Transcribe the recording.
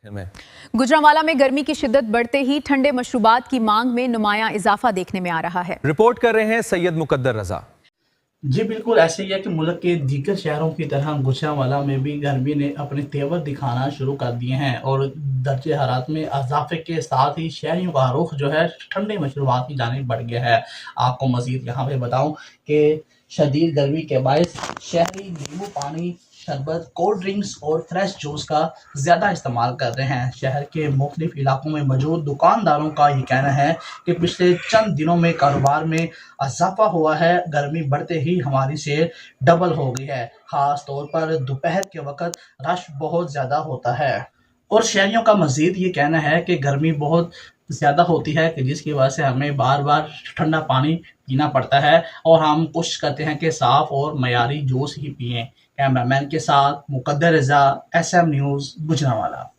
गुजरांवाला में गर्मी की शिद्दत बढ़ते ही ठंडे मशरूबात की मांग में नुमायां इजाफा देखने में आ रहा है। रिपोर्ट कर रहे हैं सैयद मुकद्दर रजा। जी बिल्कुल ऐसे ही है कि मुल्क के दीगर शहरों की तरह गुजरांवाला में भी गर्मी ने अपने तेवर दिखाना शुरू कर दिए हैं और दर्जे हरारत में इजाफे के साथ ही शहरियों का रुख जो है ठंडे मशरूबात की जानिब बढ़ गया है। आपको मजीद यहाँ पे बताऊं कि शदीद गर्मी के बायस शहरी नींबू पानी, शरबत, कोल्ड ड्रिंक्स और फ्रेश जूस का ज़्यादा इस्तेमाल कर रहे हैं। शहर के मुख्तलिफ इलाकों में मौजूद दुकानदारों का ये कहना है कि पिछले चंद दिनों में कारोबार में इजाफा हुआ है। गर्मी बढ़ते ही हमारी सेल डबल हो गई है। ख़ास तौर पर दोपहर के वक्त रश बहुत ज़्यादा होता है और शहरियों का मज़ीद ये कहना है कि गर्मी बहुत ज़्यादा होती है कि जिसकी वजह से हमें बार बार ठंडा पानी पीना पड़ता है और हम कोशिश करते हैं कि साफ़ और मयारी जूस ही पिएं। कैमरामैन के साथ मुकद्दर रज़ा, SM न्यूज़, गुजरांवाला।